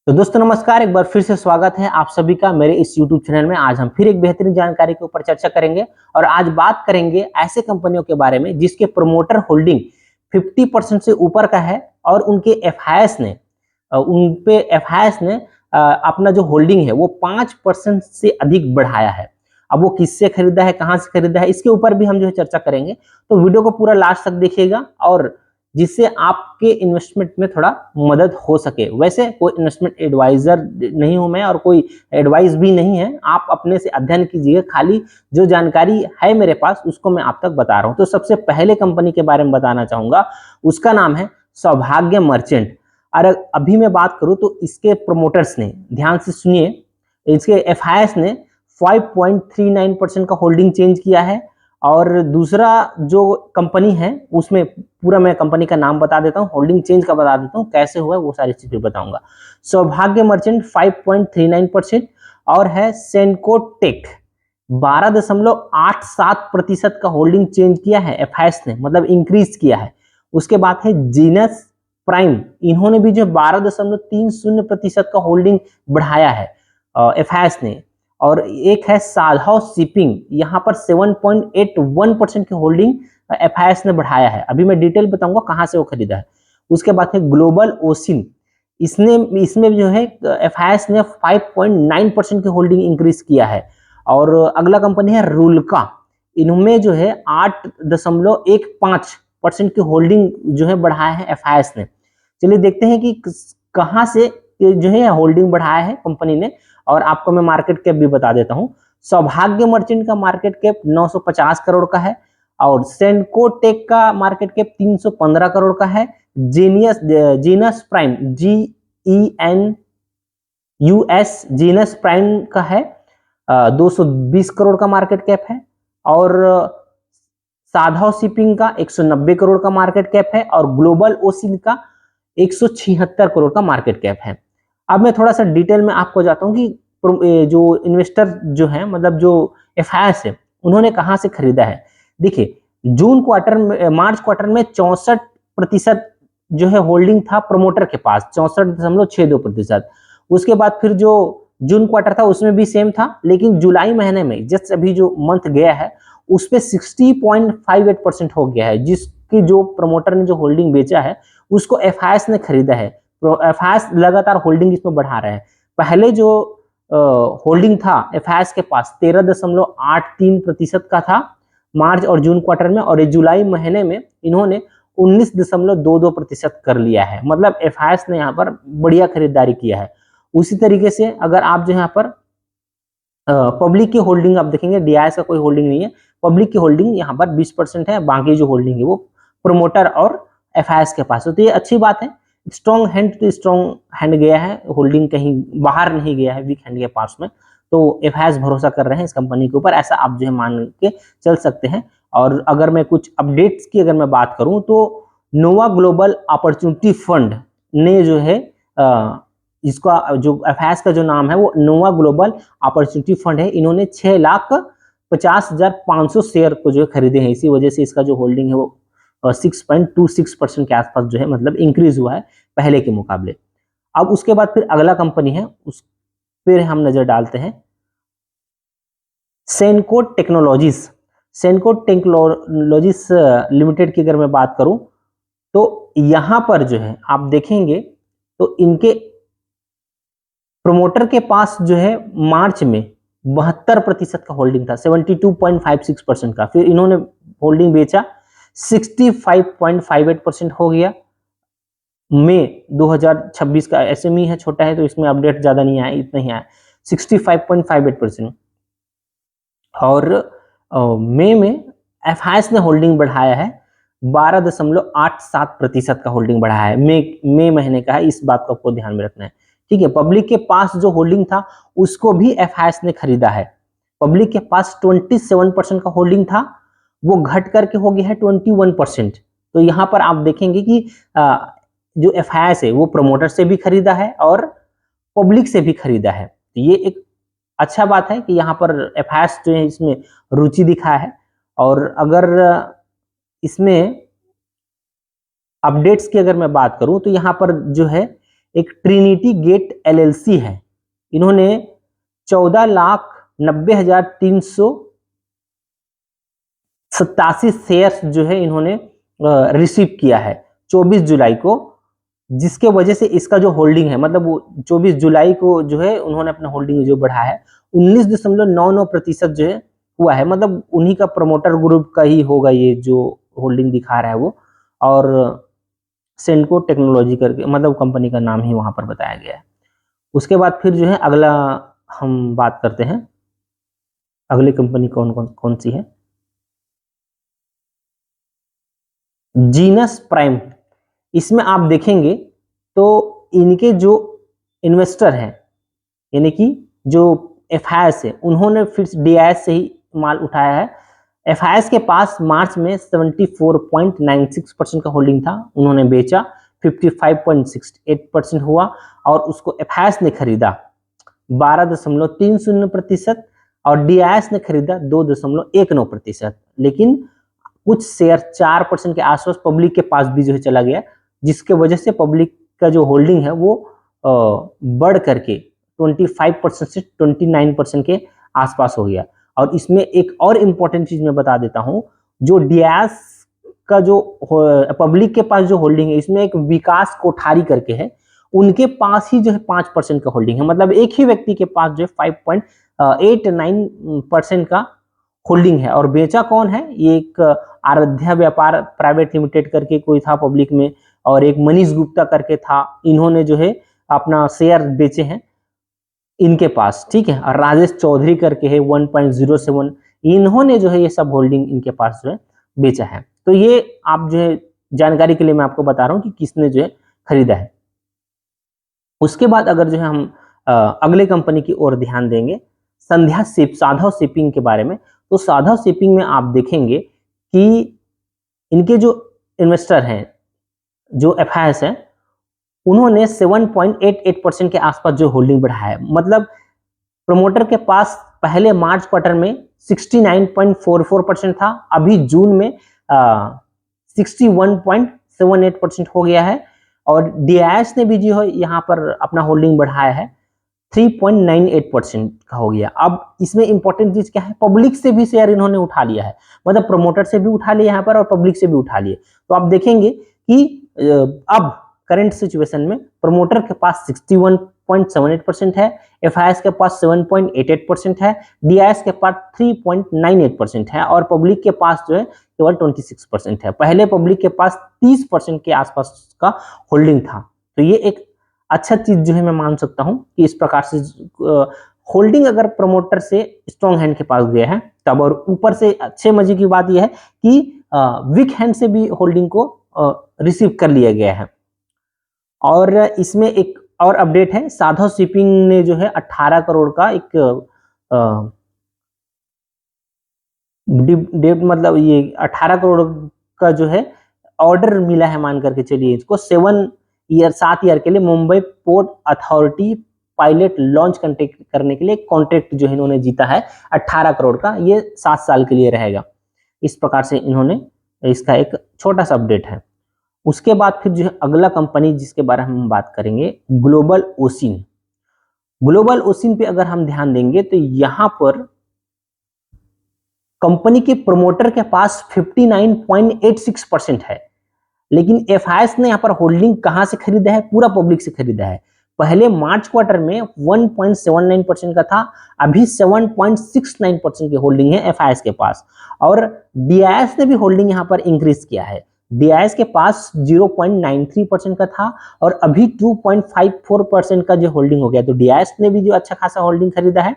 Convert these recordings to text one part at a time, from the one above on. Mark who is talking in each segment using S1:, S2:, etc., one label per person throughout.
S1: तो दोस्तों नमस्कार, एक बार फिर से स्वागत है आप सभी का मेरे इस YouTube चैनल में। आज हम फिर एक बेहतरीन जानकारी के ऊपर चर्चा करेंगे और आज बात करेंगे ऐसे कंपनियों के बारे में जिसके प्रमोटर होल्डिंग 50% से ऊपर का है और उनके एफआईएस ने अपना जो होल्डिंग है वो 5% से अधिक बढ़ाया है। अब वो किससे खरीदा है, कहाँ से खरीदा है, इसके ऊपर भी हम जो है चर्चा करेंगे। तो वीडियो को पूरा लास्ट तक देखिएगा और जिससे आपके इन्वेस्टमेंट में थोड़ा मदद हो सके। वैसे कोई इन्वेस्टमेंट एडवाइजर नहीं हूं मैं और कोई एडवाइस भी नहीं है, आप अपने से अध्ययन कीजिए। खाली जो जानकारी है मेरे पास उसको मैं आप तक बता रहा हूं। तो सबसे पहले कंपनी के बारे में बताना चाहूंगा, उसका नाम है सौभाग्य मर्चेंट। और अभी मैं बात करूं तो इसके प्रोमोटर्स ने, ध्यान से सुनिए, इसके एफआईएस ने 5.39% का होल्डिंग चेंज किया है। और दूसरा जो कंपनी है उसमें पूरा मैं कंपनी का नाम बता देता हूँ, होल्डिंग चेंज का बता देता हूँ, कैसे हुआ वो सारी चीजें बताऊंगा। सौभाग्य मर्चेंट 5.39% और है सेनको टेक 12.87% का होल्डिंग चेंज किया है एफआईएस ने, मतलब इंक्रीज किया है। उसके बाद है जीनस प्राइम, इन्होंने भी जो 12.30% का होल्डिंग बढ़ाया है एफआईएस ने। और एक है साधव शिपिंग, यहाँ पर 7.81% की होल्डिंग एफआईएस ने बढ़ाया है। अभी मैं डिटेल बताऊंगा कहाँ से वो खरीदा है। उसके बाद है ग्लोबल ओशिन, इसमें जो है एफआईएस ने 5.9% की होल्डिंग इंक्रीज किया है। और अगला कंपनी है रुल्का, इनमें जो है 8.15% की होल्डिंग जो है बढ़ाया है एफआईएस ने। चलिए देखते हैं कि कहाँ से जो है होल्डिंग बढ़ाया है कंपनी ने, और आपको मैं मार्केट कैप भी बता देता हूं। सौभाग्य मर्चेंट का मार्केट कैप 950 करोड़ का है और सेनको टेक का मार्केट कैप 315 करोड़ का है। जीनस प्राइम जीनस प्राइम का है 220 करोड़ का मार्केट कैप है। और साधव शिपिंग का 190 करोड़ का मार्केट कैप है और ग्लोबल ओशिन का 176 करोड़ का मार्केट कैप है। अब मैं थोड़ा सा डिटेल में आपको जाता हूं कि जो इन्वेस्टर जो है, मतलब जो एफआईएस है, उन्होंने कहां से खरीदा है। देखिए मार्च क्वार्टर में 64% जो है होल्डिंग था प्रमोटर के पास, 64.62%। उसके बाद फिर जो जून क्वार्टर था उसमें भी सेम था, लेकिन जुलाई महीने में जस्ट अभी जो मंथ गया है उस पे 60.58% हो गया है, जिसकी जो प्रमोटर ने जो होल्डिंग बेचा है उसको एफआईएस ने खरीदा है। एफआईएस लगातार होल्डिंग इसमें बढ़ा रहे हैं। पहले जो होल्डिंग था एफआईएस के पास 13.83% का था मार्च और जून क्वार्टर में, और जुलाई महीने में इन्होंने 19.22% कर लिया है। मतलब एफआईएस ने यहाँ पर बढ़िया खरीदारी किया है। उसी तरीके से अगर आप जो यहाँ पर पब्लिक की होल्डिंग आप देखेंगे, डीआईएस का कोई होल्डिंग नहीं है, पब्लिक की होल्डिंग यहाँ पर 20% है, बाकी जो होल्डिंग है वो प्रोमोटर और एफआईएस के पास है। तो ये अच्छी बात है, स्ट्रॉन्ग हैंड तो स्ट्रॉन्ग हैंड गया है, होल्डिंग कहीं बाहर नहीं गया है वीक हैंड के पास में। तो एफआईएस भरोसा कर रहे हैं इस कंपनी के ऊपर, ऐसा आप जो है मान के चल सकते हैं। और अगर मैं कुछ अपडेट्स की अगर मैं बात करूं तो नोवा ग्लोबल अपॉर्चुनिटी फंड ने जो है इसका जो एफआईएस का जो नाम है वो नोवा ग्लोबल अपॉर्चुनिटी फंड है, इन्होंने 6,50,500 शेयर को जो है खरीदे हैं। इसी वजह से इसका जो होल्डिंग है वो 6.26% के आसपास जो है मतलब इंक्रीज हुआ है पहले के मुकाबले। अब उसके बाद फिर अगला कंपनी है, उस पर हम नजर डालते हैं, सेनको टेक्नोलॉजीज। सेनको टेक्नोलॉजीज लिमिटेड की अगर मैं बात करूं तो यहां पर जो है आप देखेंगे तो इनके प्रोमोटर के पास जो है मार्च में 72% का होल्डिंग था, 72.56% का। फिर इन्होंने होल्डिंग बेचा, 65.58% हो गया। मई 2026 का एसएमई है, छोटा है तो इसमें अपडेट ज्यादा नहीं आया, इतना ही आया 65.58%। और मई में एफआईएस ने होल्डिंग बढ़ाया है 12.87% का होल्डिंग बढ़ाया है, मई महीने का है, इस बात को आपको ध्यान में रखना है। ठीक है, पब्लिक के पास जो होल्डिंग था उसको भी एफआईएस ने खरीदा है। पब्लिक के पास 27% का होल्डिंग था, वो घट करके हो गया है 21%। तो यहां पर आप देखेंगे कि जो एफआईएस है वो प्रमोटर से भी खरीदा है और पब्लिक से भी खरीदा है। तो ये एक अच्छा बात है कि यहाँ पर एफआईएस जो है इसमें रुचि दिखा है। और अगर इसमें अपडेट्स की अगर मैं बात करूं तो यहाँ पर जो है एक ट्रिनिटी गेट LLC है, इन्होंने 14,90,387 शेयर्स जो है इन्होंने रिसीव किया है 24 जुलाई को, जिसके वजह से इसका जो होल्डिंग है, मतलब वो 24 जुलाई को जो है उन्होंने अपना होल्डिंग जो बढ़ाया है 19.99% जो है हुआ है, मतलब उन्हीं का प्रमोटर ग्रुप का ही होगा ये जो होल्डिंग दिखा रहा है वो, और सेंटको टेक्नोलॉजी करके मतलब कंपनी का नाम ही वहां पर बताया गया है। उसके बाद फिर जो है अगला हम बात करते हैं, अगली कंपनी कौन सी है, जीनस प्राइम। इसमें आप देखेंगे तो इनके जो इन्वेस्टर हैं, यानी कि जो FIS है, उन्होंने फिर DIS से ही माल उठाया है। FIS के पास मार्च में 74.96% का होल्डिंग था, उन्होंने बेचा 55.68% हुआ, और उसको FIS ने खरीदा 12.30% और DIS ने खरीदा 2.19%। लेकिन कुछ शेयर 4% के आसपास पब्लिक के पास भी जो है चला गया, जिसके वजह से पब्लिक का जो होल्डिंग है वो बढ़ करके 25% से 29% के आसपास हो गया। और इसमें एक और इम्पोर्टेंट चीज मैं बता देता हूं, जो DIS का जो पब्लिक के पास जो होल्डिंग है, इसमें एक विकास कोठारी करके है, उनके पास ही जो है 5% का होल्डिंग है, मतलब एक ही व्यक्ति के पास जो है 5.89% का होल्डिंग है। और बेचा कौन है, ये एक आराध्या व्यापार प्राइवेट लिमिटेड करके कोई था पब्लिक में, और एक मनीष गुप्ता करके था, इन्होंने जो है अपना शेयर बेचे हैं इनके पास, ठीक है। और राजेश चौधरी करके है 1.07, इन्होंने जो है ये सब होल्डिंग इनके पास जो है बेचा है। तो ये आप जो है जानकारी के लिए मैं आपको बता रहा हूं कि किसने जो है खरीदा है। उसके बाद अगर जो है हम अगले कंपनी की ओर ध्यान देंगे, साधव शिपिंग के बारे में, तो साधव शिपिंग में आप देखेंगे कि इनके जो इन्वेस्टर हैं, जो FIS है, उन्होंने 7.88% के आसपास जो होल्डिंग बढ़ाया है, मतलब प्रमोटर के पास पहले मार्च क्वार्टर में 69.44% था, अभी जून में 61.78% हो गया है। और DIS ने भी जो है यहाँ पर अपना होल्डिंग बढ़ाया है 3.98% का हो गया। अब इसमें इंपॉर्टेंट चीज क्या है, पब्लिक से भी शेयर इन्होंने उठा लिया है, मतलब प्रमोटर से भी उठा लिया यहाँ पर और पब्लिक से भी उठा लिए। तो आप देखेंगे कि अब करंट सिचुएशन में प्रमोटर के पास 61.78% है, FIS के पास 7.88% है, DIS के पास 3.98% है, और पब्लिक के पास जो है केवल 26% है। पहले पब्लिक के पास 30% के आसपास का होल्डिंग था। तो ये एक अच्छा चीज जो है मैं मान सकता हूं कि इस प्रकार से होल्डिंग अगर प्रमोटर से स्ट्रॉन्ग हैंड के पास गया है तब, और ऊपर से अच्छे मजे की बात यह है कि वीक हैंड से भी होल्डिंग को रिसीव कर लिया गया है। और इसमें एक और अपडेट है, साधव शिपिंग ने जो है 18 करोड़ का एक मतलब ये 18 करोड़ का जो है ऑर्डर मिला है, मान करके चलिए इसको 7 ईयर के लिए Mumbai port authority pilot launch contract करने के लिए कॉन्ट्रैक्ट जो है इन्होंने जीता है 18 करोड़ का, ये 7 साल के लिए रहेगा। इस प्रकार से इन्होंने, इसका एक छोटा सा अपडेट है। उसके बाद फिर जो है अगला कंपनी जिसके बारे में हम बात करेंगे, ग्लोबल ओशिन। ग्लोबल ओशिन पे अगर हम ध्यान देंगे तो यहां पर कंपनी के प्रमोटर के पास 59.86% है, लेकिन FIS ने यहां पर होल्डिंग कहां से खरीदा है, पूरा पब्लिक से खरीदा है। पहले मार्च क्वार्टर में 1.79% का था, अभी 7.69% की होल्डिंग है FIS के पास। और DIS ने भी होल्डिंग यहां पर इंक्रीज किया है, DIS के पास 0.93% का था और अभी 2.54% का जो होल्डिंग हो गया। तो DIS ने भी जो अच्छा खासा होल्डिंग खरीदा है।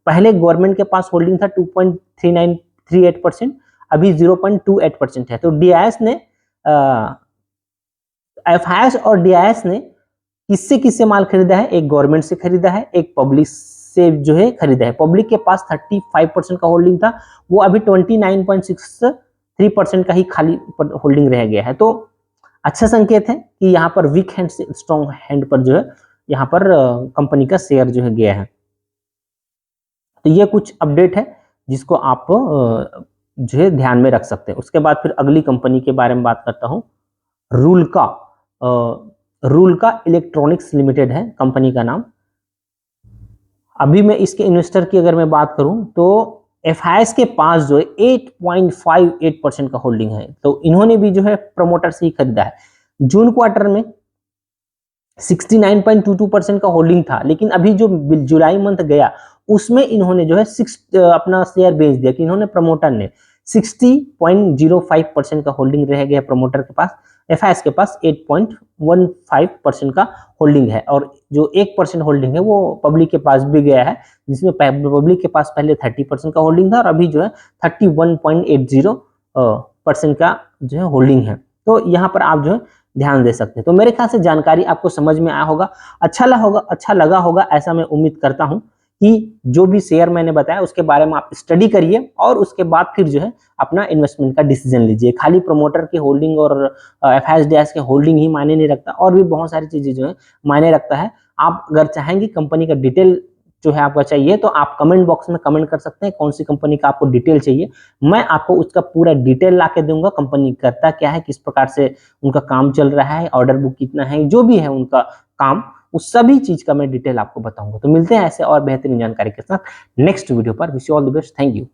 S1: पहले गवर्नमेंट के पास होल्डिंग था 2.38%, अभी 0.28% है। तो DIS ने FIS और DIS ने किससे माल खरीदा है, एक गवर्नमेंट से खरीदा है, एक पब्लिक से जो है खरीदा है। पब्लिक के पास 35% का होल्डिंग था, वो अभी 29.63% का ही खाली होल्डिंग रह गया है। तो अच्छा संकेत है कि यहाँ पर वीक हैंड से स्ट्रॉन्ग हैंड पर जो है यहाँ पर कंपनी का शेयर जो है गया है। तो ये कुछ अपडेट है जिसको आप जो है ध्यान में रख सकते हैं। उसके बाद फिर अगली कंपनी के बारे में बात करता हूँ, रूलका। रूलका इलेक्ट्रॉनिक्स लिमिटेड है कंपनी का नाम। अभी मैं इसके इन्वेस्टर की अगर मैं बात करूं तो एफआईएस के पास जो है 8.58% का होल्डिंग है, तो इन्होंने भी जो है प्रमोटर से ही खरीदा है। जून क्वार्टर में 69.22% का होल्डिंग था, लेकिन अभी जो जुलाई मंथ गया उसमें इन्होंने जो है अपना शेयर बेच दिया कि इन्होंने प्रमोटर ने 60.05% का होल्डिंग रह गया प्रमोटर के पास। एफआईएस के पास 8.15% का होल्डिंग है, और जो 1% होल्डिंग है वो पब्लिक के पास भी गया है, जिसमें पब्लिक के पास पहले 30% का होल्डिंग था और अभी जो है 31.80% का जो है होल्डिंग है। तो यहाँ पर आप जो है ध्यान दे सकते हैं। तो मेरे ख्याल से जानकारी आपको समझ में आया होगा, अच्छा लगा होगा ऐसा मैं उम्मीद करता हूं कि जो भी शेयर मैंने बताया उसके बारे में आप स्टडी करिए और उसके बाद फिर जो है अपना इन्वेस्टमेंट का डिसीजन लीजिए। खाली प्रमोटर की होल्डिंग और एफआईएस के होल्डिंग ही मायने नहीं रखता, और भी बहुत सारी चीजें जो है मायने रखता है। आप अगर चाहेंगे कंपनी का डिटेल जो है आपका चाहिए तो आप कमेंट बॉक्स में कमेंट कर सकते हैं कौन सी कंपनी का आपको डिटेल चाहिए, मैं आपको उसका पूरा डिटेल ला के दूंगा। कंपनी करता क्या है, किस प्रकार से उनका काम चल रहा है, ऑर्डर बुक कितना है, जो भी है उनका काम, उस सभी चीज का मैं डिटेल आपको बताऊंगा। तो मिलते हैं ऐसे और बेहतरीन जानकारी के साथ नेक्स्ट वीडियो पर। Wish you all the best, thank you.